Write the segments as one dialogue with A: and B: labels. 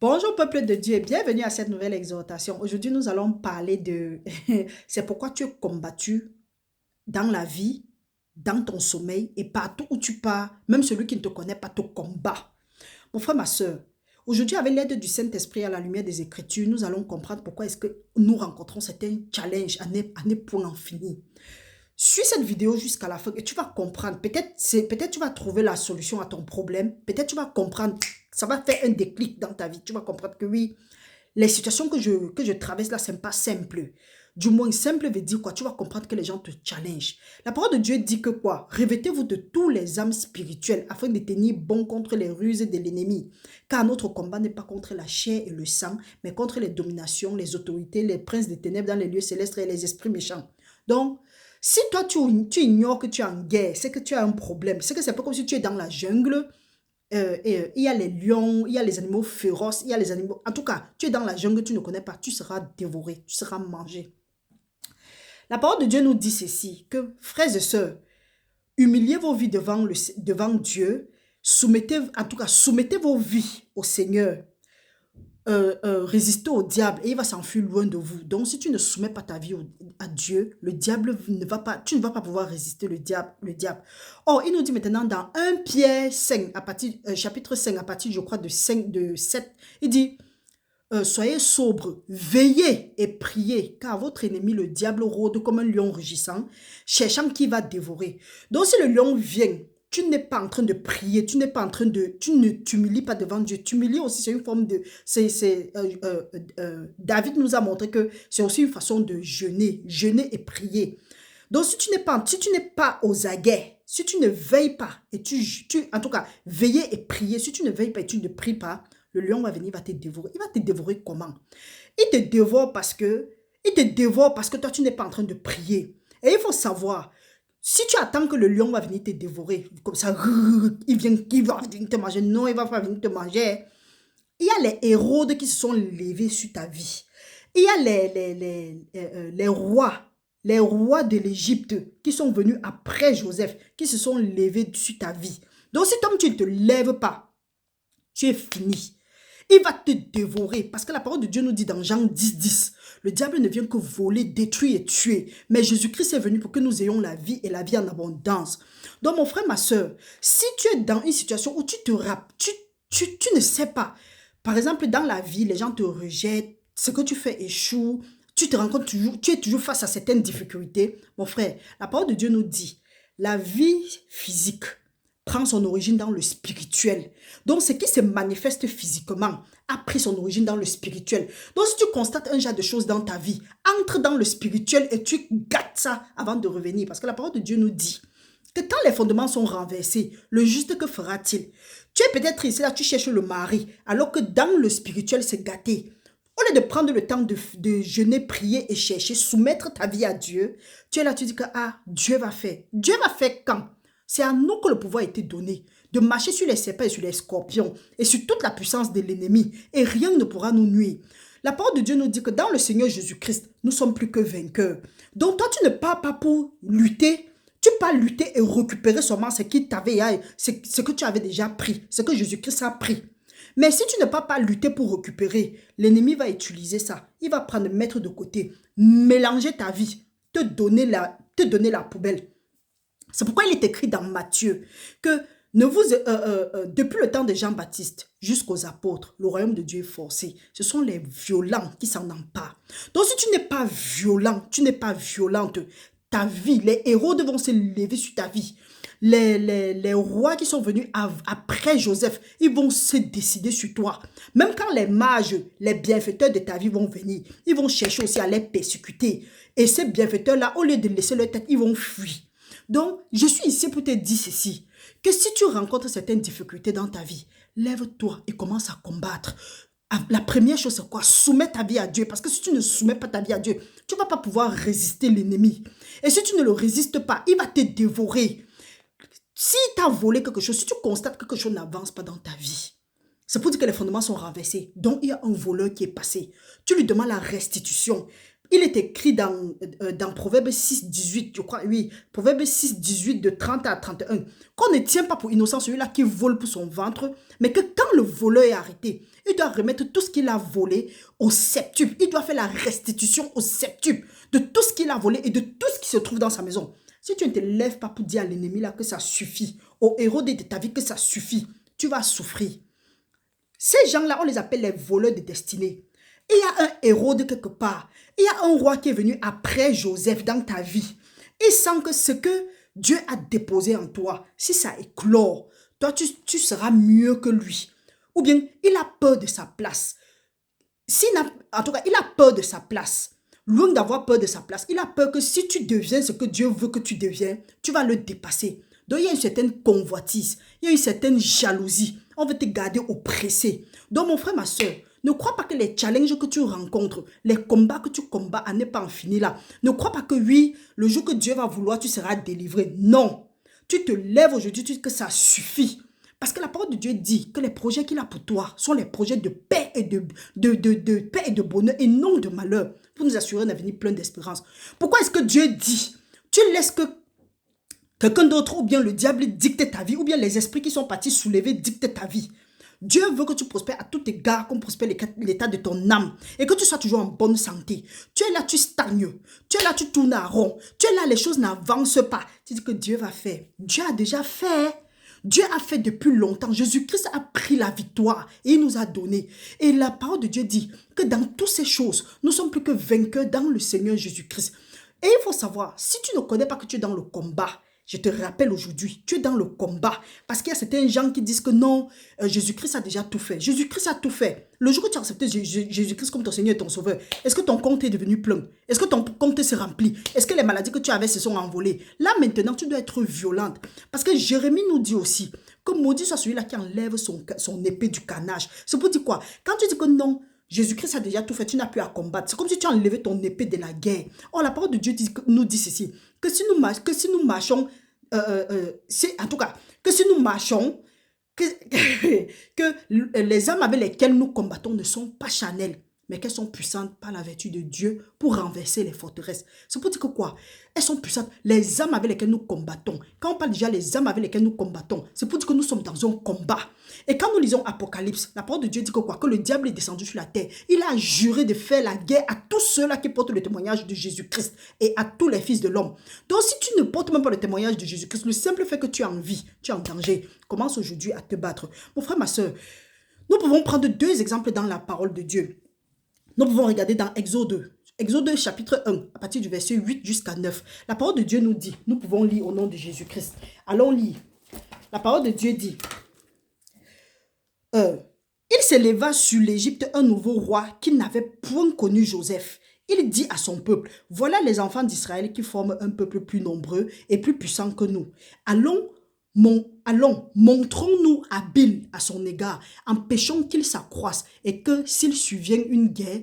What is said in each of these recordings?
A: Bonjour peuple de Dieu et bienvenue à cette nouvelle exhortation. Aujourd'hui, nous allons parler de c'est pourquoi tu es combattu dans la vie, dans ton sommeil et partout où tu pars, même celui qui ne te connaît pas te combat. Mon frère, ma soeur, aujourd'hui, avec l'aide du Saint-Esprit à la lumière des Écritures, nous allons comprendre pourquoi est-ce que nous rencontrons certains challenges à ne point en finir. Suis cette vidéo jusqu'à la fin et tu vas comprendre. Peut-être tu vas trouver la solution à ton problème. Peut-être tu vas comprendre. Ça va faire un déclic dans ta vie. Tu vas comprendre que oui, les situations que je traverse là, ce n'est pas simple. Du moins, simple veut dire quoi? Tu vas comprendre que les gens te challengent. La parole de Dieu dit que quoi? Revêtez-vous de tous les âmes spirituelles afin de tenir bon contre les ruses de l'ennemi. Car notre combat n'est pas contre la chair et le sang, mais contre les dominations, les autorités, les princes des ténèbres dans les lieux célestes et les esprits méchants. Donc, si toi, tu ignores que tu es en guerre, c'est que tu as un problème. C'est que c'est pas comme si tu es dans la jungle. Il y a les lions, il y a les animaux féroces, il y a les animaux... En tout cas, tu es dans la jungle, tu ne connais pas, tu seras dévoré, tu seras mangé. La parole de Dieu nous dit ceci, que frères et sœurs, humiliez vos vies devant Dieu, soumettez vos vies au Seigneur, résistez au diable et il va s'enfuir loin de vous. Donc, si tu ne soumets pas ta vie à Dieu, le diable ne va pas, tu ne vas pas pouvoir résister le diable. Or, il nous dit maintenant dans 1 Pierre 5, chapitre 5, à partir, je crois, de 7, il dit, soyez sobres, veillez et priez, car votre ennemi, le diable, rôde comme un lion rugissant, cherchant qui va dévorer. Donc, si le lion vient, tu n'es pas en train de prier, tu ne t'humilies pas devant Dieu. T'humilies aussi, c'est une forme de... David nous a montré que c'est aussi une façon de jeûner et prier. Donc, si tu n'es pas aux aguets, si tu ne veilles pas, et en tout cas, veiller et prier, si tu ne veilles pas et tu ne pries pas, le lion va venir, il va te dévorer. Il va te dévorer comment? Il te dévore parce que toi, tu n'es pas en train de prier. Et il faut savoir, si tu attends que le lion va venir te dévorer, comme ça, il va venir te manger. Non, il va pas venir te manger. Il y a les héros qui se sont levés sur ta vie. Il y a les rois de l'Égypte qui sont venus après Joseph, qui se sont levés sur ta vie. Donc si toi, tu ne te lèves pas, tu es fini. Il va te dévorer parce que la parole de Dieu nous dit dans Jean 10, 10, le diable ne vient que voler, détruire et tuer. Mais Jésus-Christ est venu pour que nous ayons la vie et la vie en abondance. Donc mon frère, ma soeur, si tu es dans une situation où tu ne sais pas, par exemple dans la vie, les gens te rejettent, ce que tu fais échoue, tu te rends compte, tu es toujours face à certaines difficultés. Mon frère, la parole de Dieu nous dit, la vie physique prend son origine dans le spirituel. Donc, ce qui se manifeste physiquement a pris son origine dans le spirituel. Donc, si tu constates un genre de choses dans ta vie, entre dans le spirituel et tu gâtes ça avant de revenir. Parce que la parole de Dieu nous dit que quand les fondements sont renversés, le juste que fera-t-il? Tu es peut-être ici, là, tu cherches le mari, alors que dans le spirituel, c'est gâté. Au lieu de prendre le temps de jeûner, prier et chercher, soumettre ta vie à Dieu, tu es là, tu dis que Dieu va faire. Dieu va faire quand? C'est à nous que le pouvoir a été donné de marcher sur les serpents et sur les scorpions et sur toute la puissance de l'ennemi et rien ne pourra nous nuire. La parole de Dieu nous dit que dans le Seigneur Jésus-Christ, nous sommes plus que vainqueurs. Donc toi, tu ne pars pas pour lutter, tu pars lutter et récupérer seulement ce que tu avais déjà pris, ce que Jésus-Christ a pris. Mais si tu ne pars pas lutter pour récupérer, l'ennemi va utiliser ça. Il va prendre, mettre de côté, mélanger ta vie, te donner la poubelle. C'est pourquoi il est écrit dans Matthieu que depuis le temps de Jean-Baptiste jusqu'aux apôtres, le royaume de Dieu est forcé. Ce sont les violents qui s'en emparent. Donc si tu n'es pas violent, tu n'es pas violente, ta vie, les héros devront se lever sur ta vie. Les rois qui sont venus après Joseph, ils vont se décider sur toi. Même quand les mages, les bienfaiteurs de ta vie vont venir, ils vont chercher aussi à les persécuter. Et ces bienfaiteurs-là, au lieu de laisser leur tête, ils vont fuir. Donc, je suis ici pour te dire ceci, que si tu rencontres certaines difficultés dans ta vie, lève-toi et commence à combattre. La première chose, c'est quoi? Soumets ta vie à Dieu. Parce que si tu ne soumets pas ta vie à Dieu, tu ne vas pas pouvoir résister l'ennemi. Et si tu ne le résistes pas, il va te dévorer. Si tu as volé quelque chose, si tu constates que quelque chose n'avance pas dans ta vie, c'est pour dire que les fondements sont renversés. Donc, il y a un voleur qui est passé. Tu lui demandes la restitution. Il est écrit dans Proverbe 6, 18, je crois, oui, Proverbe 6, 18, de 30 à 31, qu'on ne tient pas pour innocent celui-là qui vole pour son ventre, mais que quand le voleur est arrêté, il doit remettre tout ce qu'il a volé au septuple. Il doit faire la restitution au septuple de tout ce qu'il a volé et de tout ce qui se trouve dans sa maison. Si tu ne te lèves pas pour dire à l'ennemi là que ça suffit, au héros de ta vie que ça suffit, tu vas souffrir. Ces gens-là, on les appelle les voleurs de destinée. Il y a un héros de quelque part. Il y a un roi qui est venu après Joseph dans ta vie. Il sent que ce que Dieu a déposé en toi, si ça éclore, toi, tu seras mieux que lui. Ou bien, il a peur de sa place. En tout cas, il a peur de sa place. Loin d'avoir peur de sa place, il a peur que si tu deviens ce que Dieu veut que tu deviens, tu vas le dépasser. Donc, il y a une certaine convoitise, il y a une certaine jalousie. On veut te garder oppressé. Donc, mon frère, ma soeur, ne crois pas que les challenges que tu rencontres, les combats que tu combats à ne pas en finir là, ne crois pas que oui, le jour que Dieu va vouloir, tu seras délivré. Non. Tu te lèves aujourd'hui, tu dis que ça suffit. Parce que la parole de Dieu dit que les projets qu'il a pour toi sont les projets de paix et de paix et de bonheur et non de malheur, pour nous assurer un avenir plein d'espérance. Pourquoi est-ce que Dieu dit, tu laisses que quelqu'un d'autre ou bien le diable dicte ta vie ou bien les esprits qui sont partis soulever dictent ta vie? Dieu veut que tu prospères à tout égard, comme prospère l'état de ton âme et que tu sois toujours en bonne santé. Tu es là, tu stagnes. Tu es là, tu tournes à rond. Tu es là, les choses n'avancent pas. Tu dis que Dieu va faire. Dieu a déjà fait. Dieu a fait depuis longtemps. Jésus-Christ a pris la victoire et il nous a donné. Et la parole de Dieu dit que dans toutes ces choses, nous sommes plus que vainqueurs dans le Seigneur Jésus-Christ. Et il faut savoir, si tu ne connais pas que tu es dans le combat, je te rappelle aujourd'hui, tu es dans le combat. Parce qu'il y a certains gens qui disent que non, Jésus-Christ a déjà tout fait. Jésus-Christ a tout fait. Le jour où tu as accepté Jésus-Christ comme ton Seigneur et ton Sauveur, est-ce que ton compte est devenu plein? Est-ce que ton compte s'est rempli? Est-ce que les maladies que tu avais se sont envolées? Là maintenant, tu dois être violente. Parce que Jérémie nous dit aussi que maudit soit celui-là qui enlève son épée du canage. C'est pour dire quoi? Quand tu dis que non, Jésus-Christ a déjà tout fait, tu n'as plus à combattre. C'est comme si tu as enlevé ton épée de la guerre. Or, la parole de Dieu nous dit ceci, que si nous marchons, en tout cas, que si nous marchons, que les armes avec lesquelles nous combattons ne sont pas charnelles, mais qu'elles sont puissantes par la vertu de Dieu pour renverser les forteresses. C'est pour dire que quoi? Elles sont puissantes. Les armes avec lesquelles nous combattons, quand on parle déjà des armes avec lesquelles nous combattons, c'est pour dire que nous sommes dans un combat. Et quand nous lisons Apocalypse, la parole de Dieu dit que quoi? Que le diable est descendu sur la terre. Il a juré de faire la guerre à tous ceux-là qui portent le témoignage de Jésus-Christ et à tous les fils de l'homme. Donc si tu ne portes même pas le témoignage de Jésus-Christ, le simple fait que tu es en vie, tu es en danger, commence aujourd'hui à te battre. Mon frère, ma soeur, nous pouvons prendre deux exemples dans la parole de Dieu. Nous pouvons regarder dans Exode chapitre 1, à partir du verset 8 jusqu'à 9. La parole de Dieu nous dit, nous pouvons lire au nom de Jésus-Christ. Allons lire. La parole de Dieu dit, il s'éleva sur l'Égypte un nouveau roi qui n'avait point connu Joseph. Il dit à son peuple, voilà les enfants d'Israël qui forment un peuple plus nombreux et plus puissant que nous. Allons, montrons-nous habiles à son égard, empêchons qu'il s'accroisse et que s'il survient une guerre,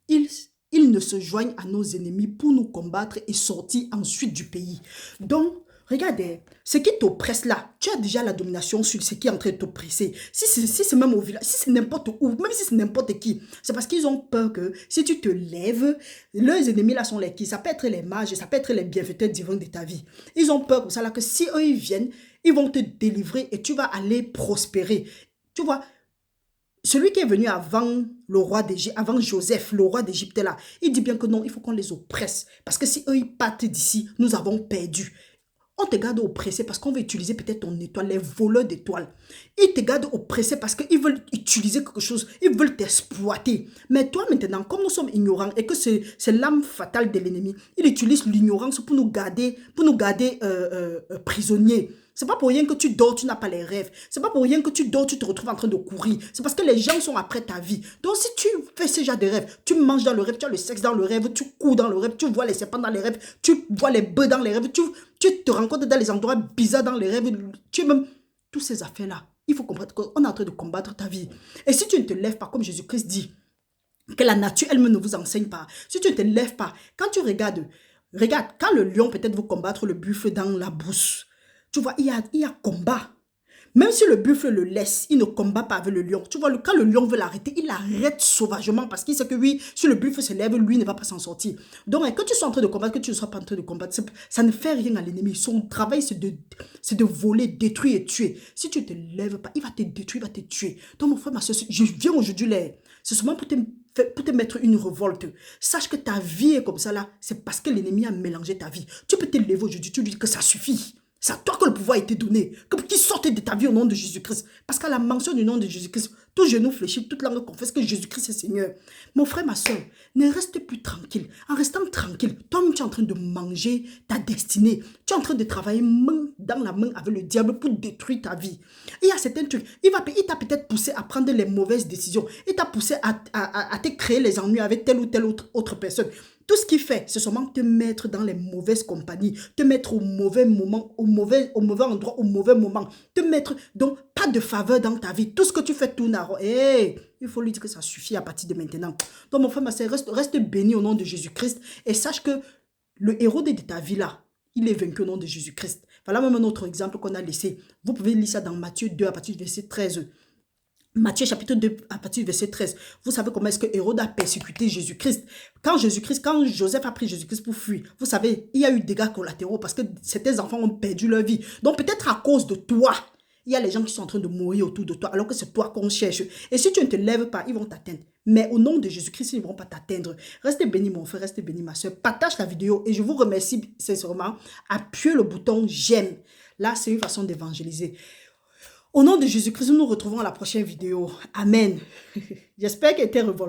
A: il ne se joigne à nos ennemis pour nous combattre et sortir ensuite du pays. Donc, regardez, ce qui t'oppresse là, tu as déjà la domination sur ce qui est en train de t'oppresser. Si c'est même au village, si c'est n'importe où, même si c'est n'importe qui, c'est parce qu'ils ont peur que si tu te lèves, leurs ennemis là sont les qui? Ça peut être les mages, ça peut être les bienfaiteurs divins de ta vie. Ils ont peur comme ça là que si eux ils viennent, ils vont te délivrer et tu vas aller prospérer. Tu vois, celui qui est venu avant le roi d'Égypte, avant Joseph, le roi d'Égypte là, il dit bien que non, il faut qu'on les oppresse. Parce que si eux ils partent d'ici, nous avons perdu. On te garde oppressé parce qu'on veut utiliser peut-être ton étoile, les voleurs d'étoiles. Ils te gardent oppressé parce qu'ils veulent utiliser quelque chose, ils veulent t'exploiter. Mais toi maintenant, comme nous sommes ignorants et que c'est l'âme fatale de l'ennemi, il utilise l'ignorance pour nous garder prisonniers. C'est pas pour rien que tu dors, tu n'as pas les rêves. C'est pas pour rien que tu dors, tu te retrouves en train de courir. C'est parce que les gens sont après ta vie. Donc si tu fais ce genre de rêve, tu manges dans le rêve, tu as le sexe dans le rêve, tu cours dans le rêve, tu vois les serpents dans les rêves, tu vois les bœufs dans les rêves, tu te rencontres dans les endroits bizarres dans les rêves, tu même... Toutes ces affaires-là, il faut comprendre qu'on est en train de combattre ta vie. Et si tu ne te lèves pas, comme Jésus-Christ dit, que la nature elle-même ne vous enseigne pas, si tu ne te lèves pas, quand tu regarde, quand le lion peut-être vous combattre le buffle dans la brousse, tu vois, il y a combat. Même si le buffle le laisse, il ne combat pas avec le lion. Tu vois, quand le lion veut l'arrêter, il l'arrête sauvagement parce qu'il sait que oui, si le buffle se lève, lui ne va pas s'en sortir. Donc, quand tu sois en train de combattre, que tu ne sois pas en train de combattre, ça ne fait rien à l'ennemi. Son travail, c'est de voler, détruire et tuer. Si tu ne te lèves pas, il va te détruire, il va te tuer. Donc, mon frère, ma soeur, je viens aujourd'hui, c'est seulement pour te mettre une révolte. Sache que ta vie est comme ça là, c'est parce que l'ennemi a mélangé ta vie. Tu peux te lever aujourd'hui, tu dis que ça suffit. C'est à toi que le pouvoir a été donné. Qu'il sorte de ta vie au nom de Jésus-Christ. Parce qu'à la mention du nom de Jésus-Christ, tout genou fléchit, toute langue confesse que Jésus-Christ est Seigneur. Mon frère, ma soeur, ne reste plus tranquille. En restant tranquille, toi tu es en train de manger ta destinée. Tu es en train de travailler main dans la main avec le diable pour détruire ta vie. Il y a certains trucs. Il t'a peut-être poussé à prendre les mauvaises décisions. Il t'a poussé à te créer les ennuis avec telle ou telle autre personne. Tout ce qu'il fait, c'est seulement te mettre dans les mauvaises compagnies, te mettre au mauvais moment, au mauvais endroit, au mauvais moment, te mettre, donc, pas de faveur dans ta vie. Tout ce que tu fais tourne à rond. Hey, il faut lui dire que ça suffit à partir de maintenant. Donc, mon frère, ma soeur, reste béni au nom de Jésus-Christ et sache que le héros de ta vie là, il est vaincu au nom de Jésus-Christ. Voilà même un autre exemple qu'on a laissé. Vous pouvez lire ça dans Matthieu 2 à partir du verset 13. Matthieu chapitre 2 à partir du verset 13. Vous savez comment est-ce que Hérode a persécuté Jésus-Christ. Quand Joseph a pris Jésus-Christ pour fuir, vous savez, il y a eu des dégâts collatéraux parce que certains enfants ont perdu leur vie. Donc peut-être à cause de toi, il y a les gens qui sont en train de mourir autour de toi alors que c'est toi qu'on cherche. Et si tu ne te lèves pas, ils vont t'atteindre. Mais au nom de Jésus-Christ, ils ne vont pas t'atteindre. Restez bénis mon frère, restez bénis ma soeur. Partage la vidéo et je vous remercie sincèrement. Appuyez le bouton j'aime. Là, c'est une façon d'évangéliser. Au nom de Jésus-Christ, nous nous retrouvons à la prochaine vidéo. Amen. J'espère qu'elle était révoltée.